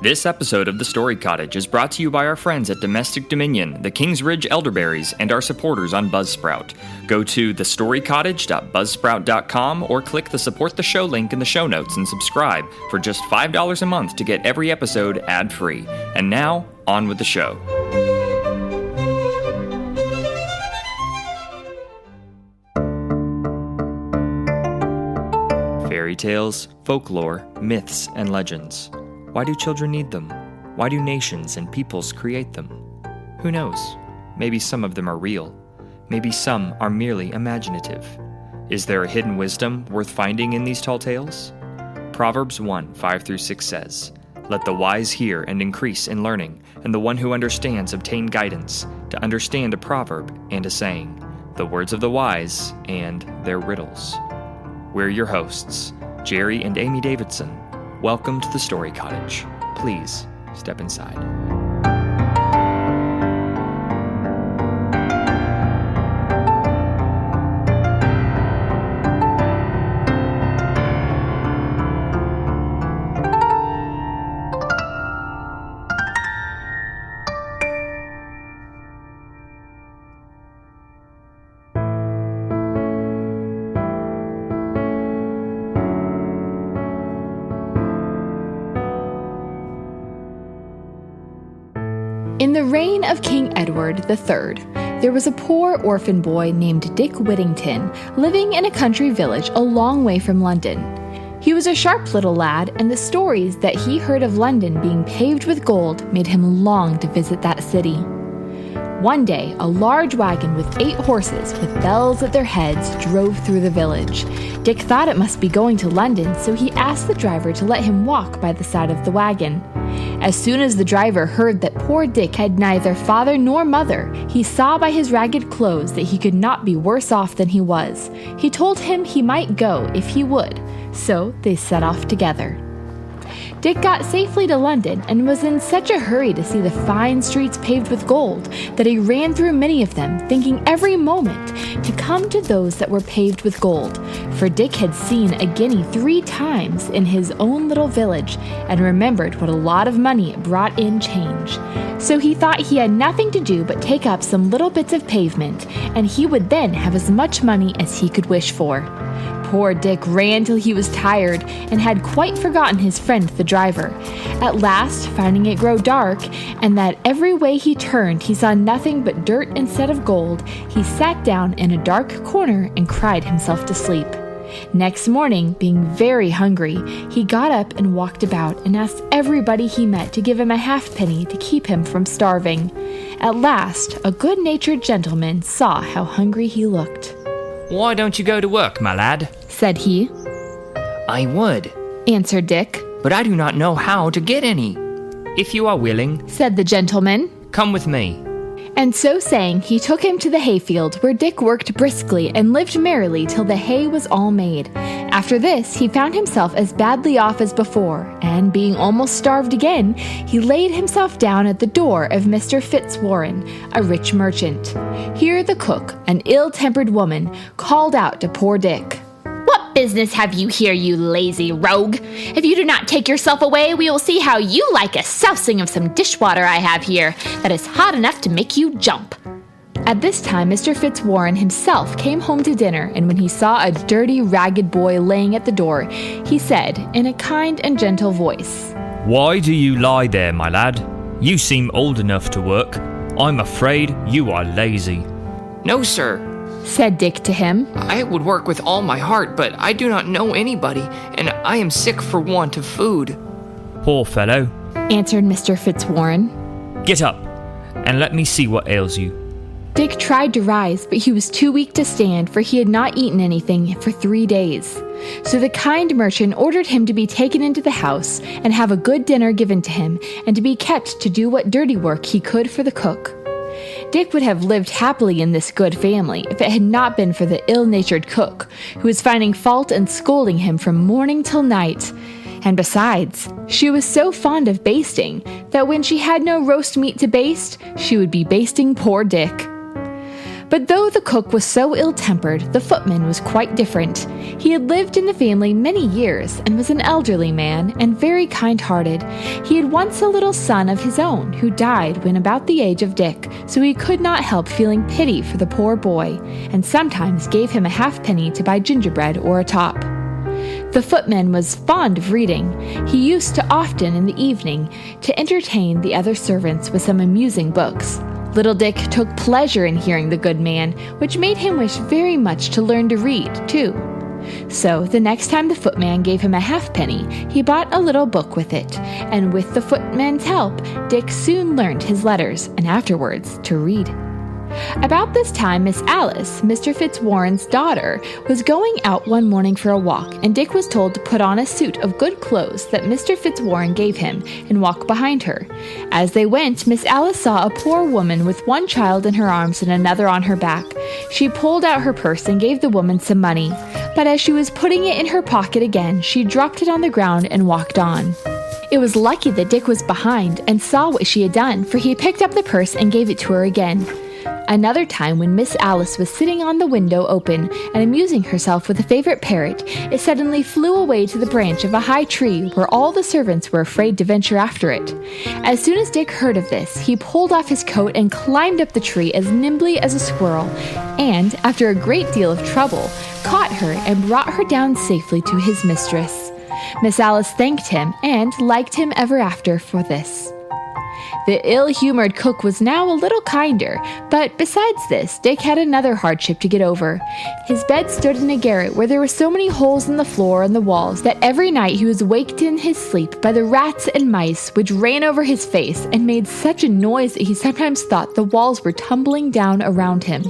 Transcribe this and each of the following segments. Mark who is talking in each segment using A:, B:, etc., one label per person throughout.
A: This episode of The Story Cottage is brought to you by our friends at Domestic Dominion, the Kings Ridge Elderberries, and our supporters on Buzzsprout. Go to thestorycottage.buzzsprout.com or click the Support the Show link in the show notes and subscribe for just $5 a month to get every episode ad-free. And now, on with the show. Fairy tales, folklore, myths, and legends. Why do children need them? Why do nations and peoples create them? Who knows? Maybe some of them are real. Maybe some are merely imaginative. Is there a hidden wisdom worth finding in these tall tales? Proverbs 1:5-6 says, "Let the wise hear and increase in learning, and the one who understands obtain guidance, to understand a proverb and a saying, the words of the wise and their riddles." We're your hosts, Jerry and Amy Davidson. Welcome to the Story Cottage. Please step inside.
B: In the reign of King Edward III, there was a poor orphan boy named Dick Whittington living in a country village a long way from London. He was a sharp little lad, and the stories that he heard of London being paved with gold made him long to visit that city. One day, a large wagon with 8 horses with bells at their heads drove through the village. Dick thought it must be going to London, so he asked the driver to let him walk by the side of the wagon. As soon as the driver heard that poor Dick had neither father nor mother, he saw by his ragged clothes that he could not be worse off than he was. He told him he might go if he would, so they set off together. Dick got safely to London and was in such a hurry to see the fine streets paved with gold that he ran through many of them, thinking every moment to come to those that were paved with gold. For Dick had seen a guinea 3 times in his own little village and remembered what a lot of money it brought in change. So he thought he had nothing to do but take up some little bits of pavement, and he would then have as much money as he could wish for. Poor Dick ran till he was tired and had quite forgotten his friend the driver. At last, finding it grow dark, and that every way he turned he saw nothing but dirt instead of gold, he sat down in a dark corner and cried himself to sleep. Next morning, being very hungry, he got up and walked about and asked everybody he met to give him a halfpenny to keep him from starving. At last, a good-natured gentleman saw how hungry he looked.
A: "Why don't you go to work, my lad?"
B: said he.
A: "I would,"
B: answered Dick.
A: "but I do not know how to get any. If you are willing,"
B: said the gentleman,
A: "come with me."
B: And so saying, he took him to the hayfield, where Dick worked briskly and lived merrily till the hay was all made. After this, he found himself as badly off as before, and being almost starved again, he laid himself down at the door of Mr. Fitzwarren, a rich merchant. Here the cook, an ill-tempered woman, called out to poor Dick.
C: "What business have you here, you lazy rogue? If you do not take yourself away, we will see how you like a sousing of some dishwater I have here that is hot enough to make you jump."
B: At this time, Mr. Fitzwarren himself came home to dinner, and when he saw a dirty, ragged boy laying at the door, he said, in a kind and gentle voice,
D: "Why do you lie there, my lad? You seem old enough to work. I'm afraid you are lazy."
E: "No, sir,"
B: said Dick to him.
E: "I would work with all my heart, but I do not know anybody, and I am sick for want of food."
D: "Poor fellow,"
B: answered Mr. Fitzwarren.
D: "Get up, and let me see what ails you."
B: Dick tried to rise, but he was too weak to stand, for he had not eaten anything for 3 days. So the kind merchant ordered him to be taken into the house and have a good dinner given to him, and to be kept to do what dirty work he could for the cook. Dick would have lived happily in this good family if it had not been for the ill-natured cook, who was finding fault and scolding him from morning till night. And besides, she was so fond of basting that when she had no roast meat to baste, she would be basting poor Dick. But though the cook was so ill-tempered, the footman was quite different. He had lived in the family many years and was an elderly man and very kind-hearted. He had once a little son of his own who died when about the age of Dick, so he could not help feeling pity for the poor boy, and sometimes gave him a halfpenny to buy gingerbread or a top. The footman was fond of reading. He used to often in the evening to entertain the other servants with some amusing books. Little Dick took pleasure in hearing the good man, which made him wish very much to learn to read, too. So, the next time the footman gave him a halfpenny, he bought a little book with it, and with the footman's help, Dick soon learned his letters, and afterwards to read. About this time, Miss Alice, Mr. Fitzwarren's daughter, was going out one morning for a walk, and Dick was told to put on a suit of good clothes that Mr. Fitzwarren gave him and walk behind her. As they went, Miss Alice saw a poor woman with one child in her arms and another on her back. She pulled out her purse and gave the woman some money, but as she was putting it in her pocket again, she dropped it on the ground and walked on. It was lucky that Dick was behind and saw what she had done, for he picked up the purse and gave it to her again. Another time, when Miss Alice was sitting on the window open and amusing herself with a favorite parrot, it suddenly flew away to the branch of a high tree where all the servants were afraid to venture after it. As soon as Dick heard of this, he pulled off his coat and climbed up the tree as nimbly as a squirrel, and, after a great deal of trouble, caught her and brought her down safely to his mistress. Miss Alice thanked him and liked him ever after for this. The ill-humored cook was now a little kinder, but besides this, Dick had another hardship to get over. His bed stood in a garret where there were so many holes in the floor and the walls that every night he was waked in his sleep by the rats and mice which ran over his face and made such a noise that he sometimes thought the walls were tumbling down around him.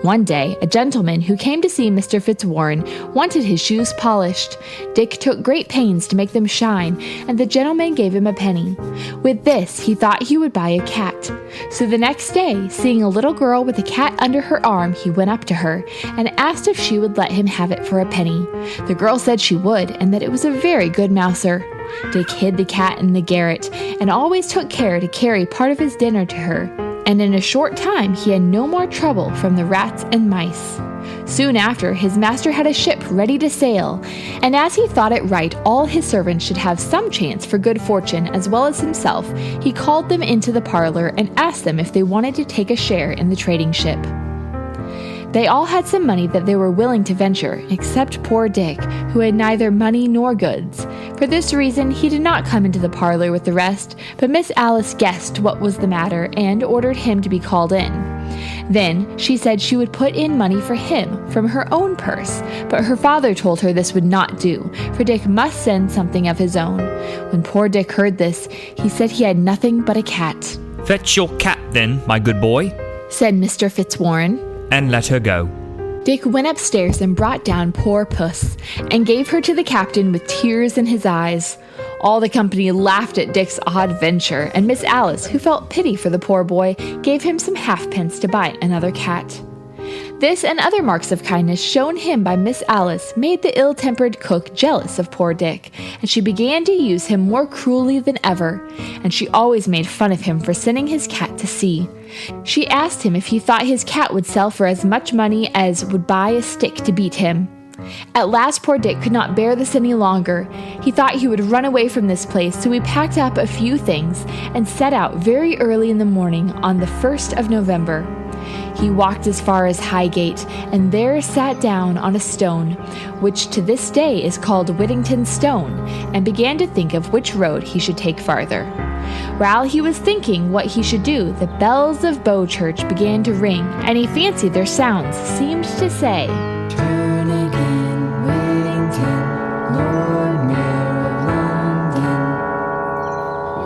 B: One day, a gentleman who came to see Mr. Fitzwarren wanted his shoes polished. Dick took great pains to make them shine, and the gentleman gave him a penny. With this, he thought he would buy a cat. So the next day, seeing a little girl with a cat under her arm, he went up to her and asked if she would let him have it for a penny. The girl said she would, and that it was a very good mouser. Dick hid the cat in the garret, and always took care to carry part of his dinner to her. And in a short time he had no more trouble from the rats and mice. Soon after, his master had a ship ready to sail, and as he thought it right all his servants should have some chance for good fortune as well as himself, he called them into the parlor and asked them if they wanted to take a share in the trading ship. They all had some money that they were willing to venture, except poor Dick, who had neither money nor goods. For this reason, he did not come into the parlor with the rest, but Miss Alice guessed what was the matter and ordered him to be called in. Then she said she would put in money for him from her own purse, but her father told her this would not do, for Dick must send something of his own. When poor Dick heard this, he said he had nothing but a cat.
D: "Fetch your cat then, my good boy,"
B: said Mr. Fitzwarren,
D: "and let her go."
B: Dick went upstairs and brought down poor Puss, and gave her to the captain with tears in his eyes. All the company laughed at Dick's odd venture, and Miss Alice, who felt pity for the poor boy, gave him some halfpence to buy another cat. This and other marks of kindness shown him by Miss Alice made the ill-tempered cook jealous of poor Dick, and she began to use him more cruelly than ever, and she always made fun of him for sending his cat to sea. She asked him if he thought his cat would sell for as much money as would buy a stick to beat him. At last poor Dick could not bear this any longer. He thought he would run away from this place, so he packed up a few things and set out very early in the morning on the 1st of November. He walked as far as Highgate, and there sat down on a stone, which to this day is called Whittington's Stone, and began to think of which road he should take farther. While he was thinking what he should do, the bells of Bow Church began to ring, and he fancied their sounds seemed to say, "Turn again, Whittington, Lord Mayor of London."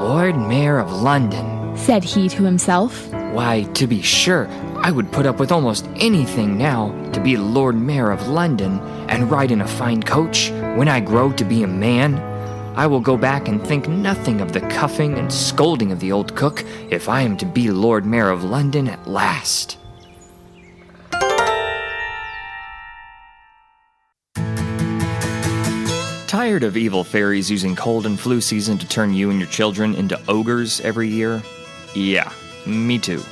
E: Lord Mayor of London,
B: said he to himself.
E: Why, to be sure, I would put up with almost anything now to be Lord Mayor of London and ride in a fine coach when I grow to be a man. I will go back and think nothing of the cuffing and scolding of the old cook if I am to be Lord Mayor of London at last.
A: Tired of evil fairies using cold and flu season to turn you and your children into ogres every year? Yeah, me too.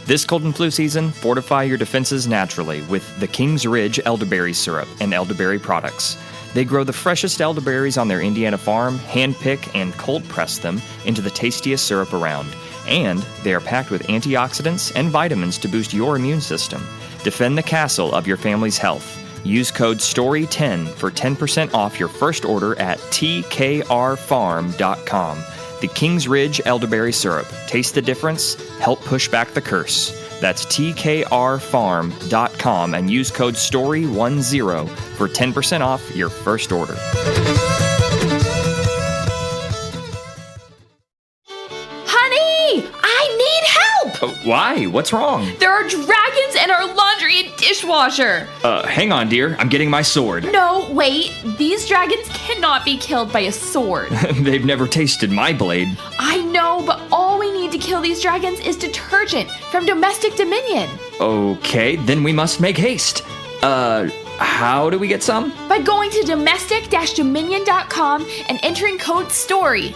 A: This cold and flu season, fortify your defenses naturally with the King's Ridge elderberry syrup and elderberry products. They grow the freshest elderberries on their Indiana farm, hand-pick and cold-press them into the tastiest syrup around. And they are packed with antioxidants and vitamins to boost your immune system. Defend the castle of your family's health. Use code STORY10 for 10% off your first order at tkrfarm.com. The King's Ridge elderberry syrup. Taste the difference. Help push back the curse. That's tkrfarm.com and use code STORY10 for 10% off your first order.
C: Honey, I need help!
A: Why? What's wrong?
C: There are dragons in our laundry and dishwasher.
A: Hang on, dear. I'm getting my sword.
C: No, wait. These dragons cannot be killed by a sword.
A: They've never tasted my blade.
C: I know, but all we need to kill these dragons is detergent from Domestic Dominion.
A: Okay, then we must make haste. How do we get some?
C: By going to domestic-dominion.com and entering code STORY.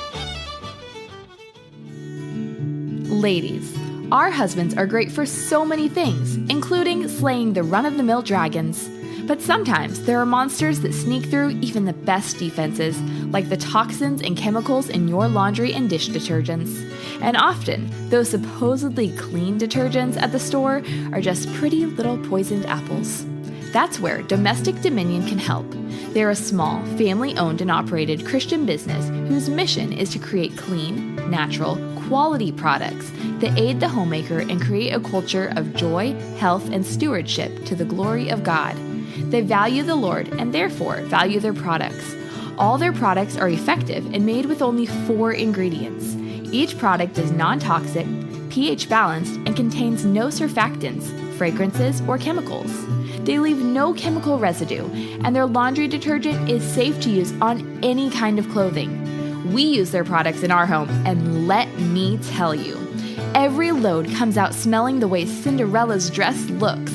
B: Ladies, our husbands are great for so many things, including slaying the run-of-the-mill dragons. But sometimes there are monsters that sneak through even the best defenses, like the toxins and chemicals in your laundry and dish detergents. And often, those supposedly clean detergents at the store are just pretty little poisoned apples. That's where Domestic Dominion can help. They're a small, family-owned and operated Christian business whose mission is to create clean, natural, quality products that aid the homemaker and create a culture of joy, health, and stewardship to the glory of God. They value the Lord and therefore value their products. All their products are effective and made with only 4 ingredients. Each product is non-toxic, pH balanced, and contains no surfactants, fragrances, or chemicals. They leave no chemical residue, and their laundry detergent is safe to use on any kind of clothing. We use their products in our home, and let me tell you, every load comes out smelling the way Cinderella's dress looks.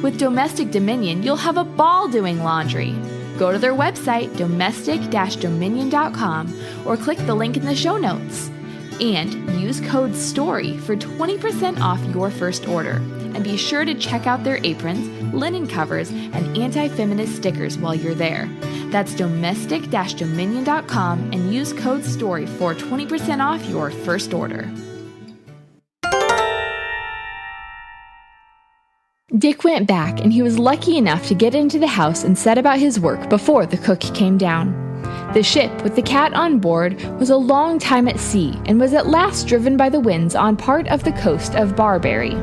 B: With Domestic Dominion, you'll have a ball doing laundry. Go to their website, domestic-dominion.com, or click the link in the show notes. And use code STORY for 20% off your first order. And be sure to check out their aprons, linen covers, and anti-feminist stickers while you're there. That's domestic-dominion.com and use code STORY for 20% off your first order. Dick went back, and he was lucky enough to get into the house and set about his work before the cook came down. The ship with the cat on board was a long time at sea and was at last driven by the winds on part of the coast of Barbary.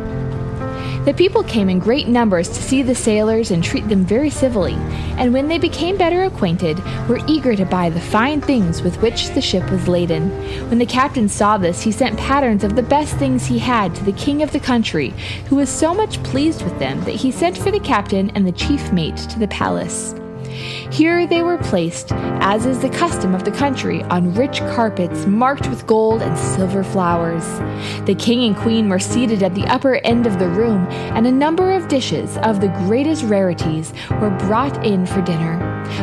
B: The people came in great numbers to see the sailors and treat them very civilly, and when they became better acquainted, were eager to buy the fine things with which the ship was laden. When the captain saw this, he sent patterns of the best things he had to the king of the country, who was so much pleased with them that he sent for the captain and the chief mate to the palace. Here they were placed, as is the custom of the country, on rich carpets marked with gold and silver flowers. The king and queen were seated at the upper end of the room, and a number of dishes of the greatest rarities were brought in for dinner.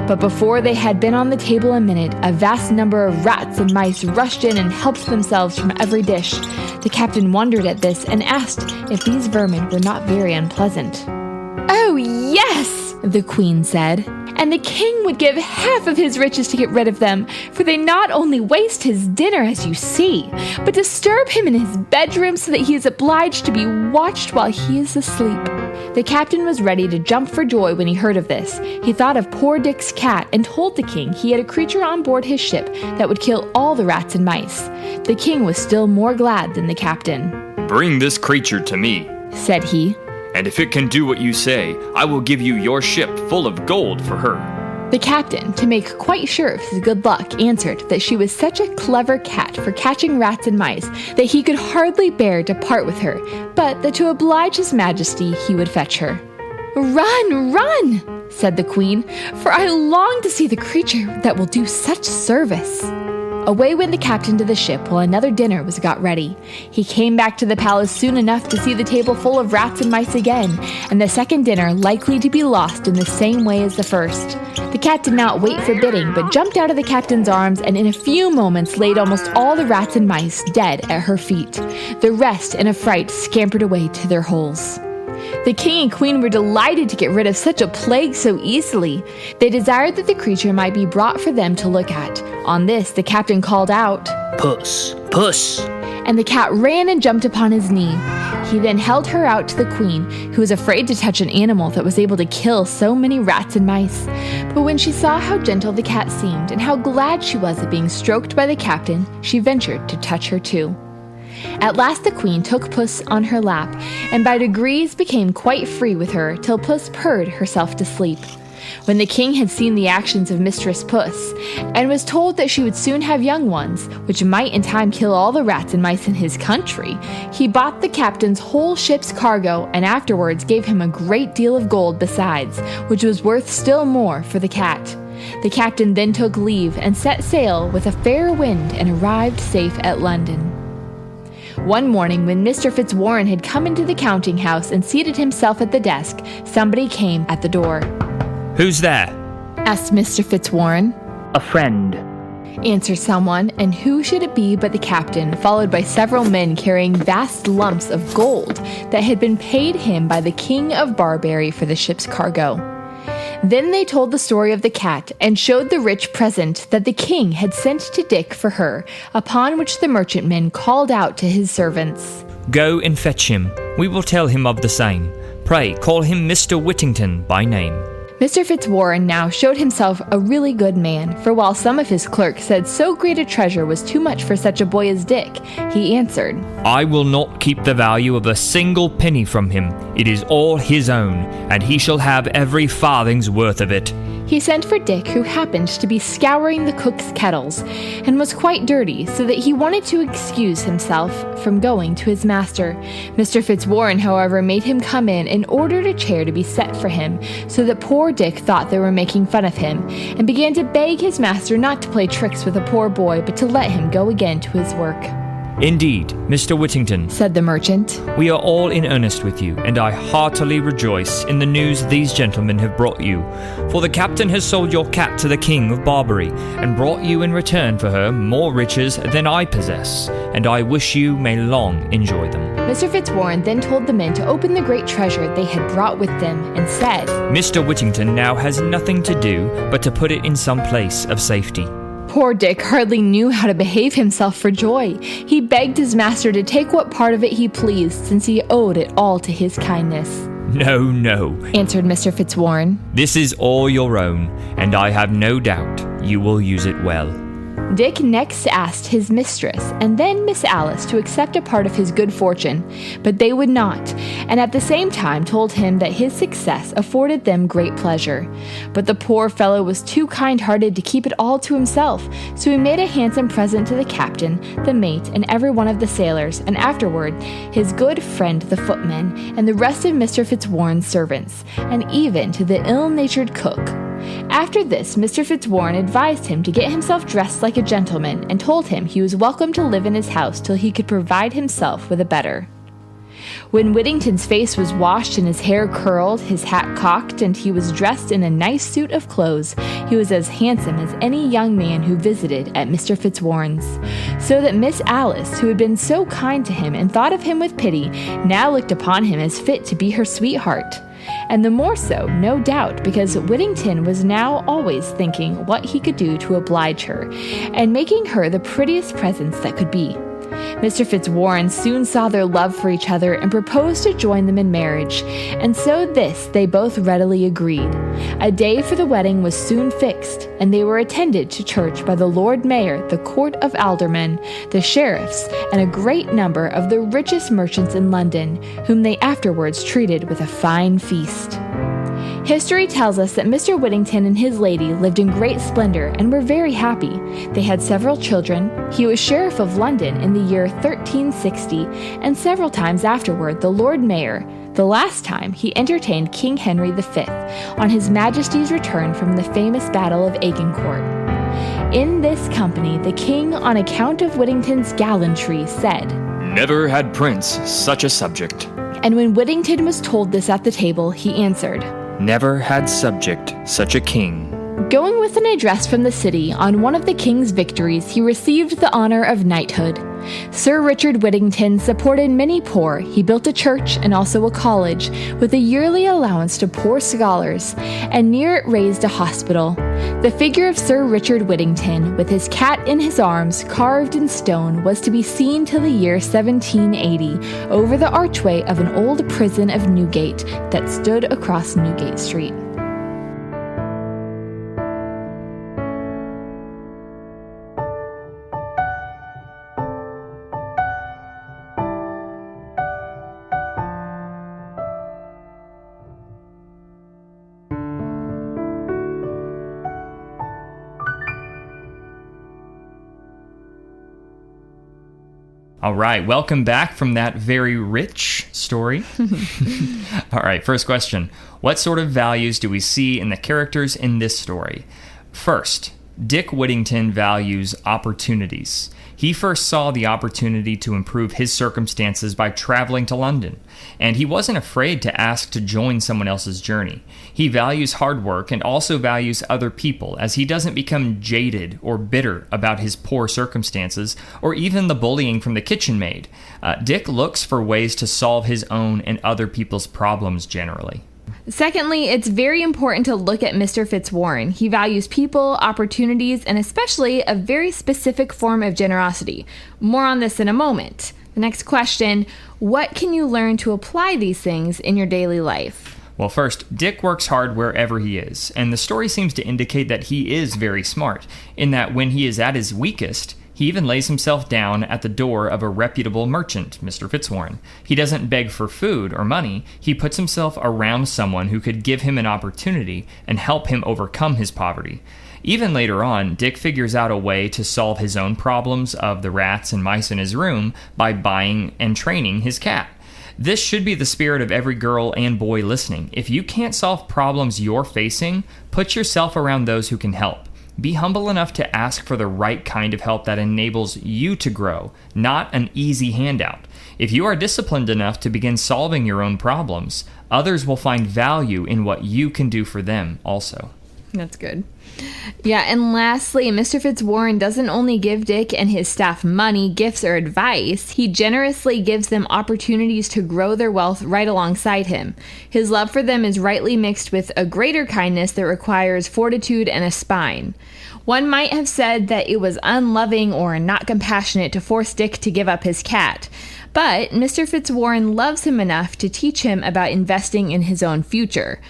B: But before they had been on the table a minute, a vast number of rats and mice rushed in and helped themselves from every dish. The captain wondered at this and asked if these vermin were not very unpleasant. "Oh, yes," the queen said, "and the king would give half of his riches to get rid of them, for they not only waste his dinner, as you see, but disturb him in his bedroom so that he is obliged to be watched while he is asleep." The captain was ready to jump for joy when he heard of this. He thought of poor Dick's cat and told the king he had a creature on board his ship that would kill all the rats and mice. The king was still more glad than the captain.
A: "Bring this creature to me,"
B: said he,
A: "and if it can do what you say, I will give you your ship full of gold for her."
B: The captain, to make quite sure of his good luck, answered that she was such a clever cat for catching rats and mice that he could hardly bear to part with her, but that to oblige his majesty he would fetch her. "Run, run," said the queen, "for I long to see the creature that will do such service." Away went the captain to the ship while another dinner was got ready. He came back to the palace soon enough to see the table full of rats and mice again, and the second dinner likely to be lost in the same way as the first. The cat did not wait for bidding, but jumped out of the captain's arms and in a few moments laid almost all the rats and mice dead at her feet. The rest, in a fright, scampered away to their holes. The king and queen were delighted to get rid of such a plague so easily. They desired that the creature might be brought for them to look at. On this, the captain called out,
E: Puss, puss.
B: and the cat ran and jumped upon his knee. He then held her out to the queen, who was afraid to touch an animal that was able to kill so many rats and mice. But when she saw how gentle the cat seemed and how glad she was at being stroked by the captain, she ventured to touch her too. At last the queen took Puss on her lap, and by degrees became quite free with her till Puss purred herself to sleep. When the king had seen the actions of Mistress Puss, and was told that she would soon have young ones, which might in time kill all the rats and mice in his country, he bought the captain's whole ship's cargo and afterwards gave him a great deal of gold besides, which was worth still more for the cat. The captain then took leave and set sail with a fair wind and arrived safe at London. One morning, when Mr. Fitzwarren had come into the counting house and seated himself at the desk, somebody came at the door.
D: Who's there?
B: Asked Mr. Fitzwarren.
E: A friend.
B: Answered someone, and who should it be but the captain, followed by several men carrying vast lumps of gold that had been paid him by the King of Barbary for the ship's cargo. Then they told the story of the cat and showed the rich present that the king had sent to Dick for her, upon which the merchantman called out to his servants,
D: Go and fetch him. We will tell him of the same. Pray call him Mr. Whittington by name.
B: Mr. Fitzwarren now showed himself a really good man, for while some of his clerks said so great a treasure was too much for such a boy as Dick, he answered,
D: I will not keep the value of a single penny from him. It is all his own, and he shall have every farthing's worth of it.
B: He sent for Dick, who happened to be scouring the cook's kettles, and was quite dirty, so that he wanted to excuse himself from going to his master. Mr. Fitzwarren, however, made him come in and ordered a chair to be set for him, so that poor Dick thought they were making fun of him, and began to beg his master not to play tricks with a poor boy, but to let him go again to his work.
D: Indeed, Mr. Whittington,
B: Said the merchant.
D: we are all in earnest with you, and I heartily rejoice in the news these gentlemen have brought you. For the captain has sold your cat to the King of Barbary, and brought you in return for her more riches than I possess, and I wish you may long enjoy them.
B: Mr. Fitzwarren then told the men to open the great treasure they had brought with them, and said,
D: Mr. Whittington now has nothing to do but to put it in some place of safety.
B: Poor Dick hardly knew how to behave himself for joy. He begged his master to take what part of it he pleased, since he owed it all to his kindness.
D: No, no,
B: Answered Mr. Fitzwarren.
D: this is all your own, and I have no doubt you will use it well.
B: Dick next asked his mistress and then Miss Alice to accept a part of his good fortune, but they would not, and at the same time told him that his success afforded them great pleasure. But the poor fellow was too kind-hearted to keep it all to himself, so he made a handsome present to the captain, the mate, and every one of the sailors, and afterward his good friend the footman, and the rest of Mr. Fitzwarren's servants, and even to the ill-natured cook. After this, Mr. Fitzwarren advised him to get himself dressed like a gentleman, and told him he was welcome to live in his house till he could provide himself with a better. When Whittington's face was washed and his hair curled, his hat cocked, and he was dressed in a nice suit of clothes, he was as handsome as any young man who visited at Mr. Fitzwarren's. So that Miss Alice, who had been so kind to him and thought of him with pity, now looked upon him as fit to be her sweetheart. And the more so, no doubt, because Whittington was now always thinking what he could do to oblige her, and making her the prettiest presents that could be. Mr. Fitzwarren soon saw their love for each other and proposed to join them in marriage, and so this they both readily agreed. A day for the wedding was soon fixed, and they were attended to church by the Lord Mayor, the Court of Aldermen, the sheriffs, and a great number of the richest merchants in London, whom they afterwards treated with a fine feast. History tells us that Mr. Whittington and his lady lived in great splendor and were very happy. They had several children. He was Sheriff of London in the year 1360, and several times afterward the Lord Mayor. The last time he entertained King Henry V on His Majesty's return from the famous Battle of Agincourt. In this company, the king, on account of Whittington's gallantry, said,
A: Never had prince such a subject.
B: and when Whittington was told this at the table, he answered,
A: Never had subject such a king.
B: Going with an address from the city on one of the king's victories, he received the honor of knighthood. Sir Richard Whittington supported many poor. He built a church and also a college with a yearly allowance to poor scholars, and near it raised a hospital. The figure of Sir Richard Whittington, with his cat in his arms, carved in stone, was to be seen till the year 1780 over the archway of an old prison of Newgate that stood across Newgate Street.
D: All right, welcome back from that very rich story. All right, first question. What sort of values do we see in the characters in this story? First, Dick Whittington values opportunities. He first saw the opportunity to improve his circumstances by traveling to London, and he wasn't afraid to ask to join someone else's journey. He values hard work and also values other people, as he doesn't become jaded or bitter about his poor circumstances or even the bullying from the kitchen maid. Dick looks for ways to solve his own and other people's problems generally.
B: Secondly, it's very important to look at Mr. Fitzwarren. He values people, opportunities, and especially a very specific form of generosity. More on this in a moment. The next question, what can you learn to apply these things in your daily life?
D: Well, first, Dick works hard wherever he is, and the story seems to indicate that he is very smart, in that when he is at his weakest, he even lays himself down at the door of a reputable merchant, Mr. Fitzwarren. He doesn't beg for food or money. He puts himself around someone who could give him an opportunity and help him overcome his poverty. Even later on, Dick figures out a way to solve his own problems of the rats and mice in his room by buying and training his cat. This should be the spirit of every girl and boy listening. If you can't solve problems you're facing, put yourself around those who can help. Be humble enough to ask for the right kind of help that enables you to grow, not an easy handout. If you are disciplined enough to begin solving your own problems, others will find value in what you can do for them also.
B: That's good. Yeah, and lastly, Mr. Fitzwarren doesn't only give Dick and his staff money, gifts, or advice, he generously gives them opportunities to grow their wealth right alongside him. His love for them is rightly mixed with a greater kindness that requires fortitude and a spine. One might have said that it was unloving or not compassionate to force Dick to give up his cat. But Mr. Fitzwarren loves him enough to teach him about investing in his own future.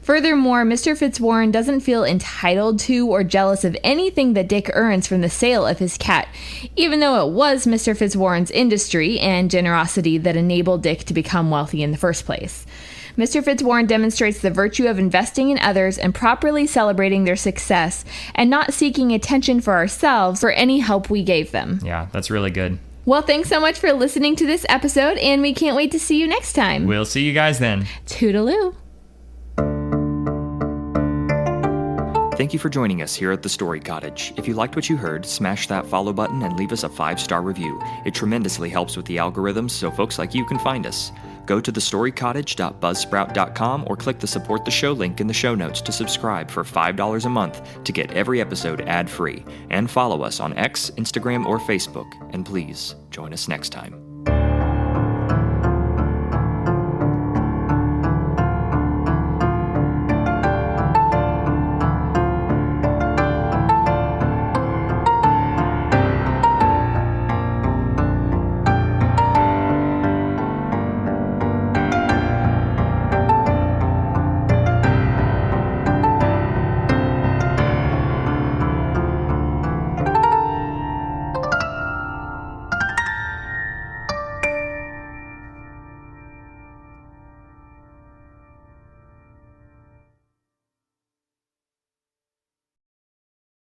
B: Furthermore, Mr. Fitzwarren doesn't feel entitled to or jealous of anything that Dick earns from the sale of his cat, even though it was Mr. Fitzwarren's industry and generosity that enabled Dick to become wealthy in the first place. Mr. Fitzwarren demonstrates the virtue of investing in others and properly celebrating their success and not seeking attention for ourselves for any help we gave them.
D: Yeah, that's really good.
B: Well, thanks so much for listening to this episode, and we can't wait to see you next time.
D: We'll see you guys then.
B: Toodaloo.
A: Thank you for joining us here at the Story Cottage. If you liked what you heard, smash that follow button and leave us a 5-star review. It tremendously helps with the algorithms so folks like you can find us. Go to thestorycottage.buzzsprout.com or click the support the show link in the show notes to subscribe for $5 a month to get every episode ad-free. And follow us on X, Instagram, or Facebook. And please, join us next time.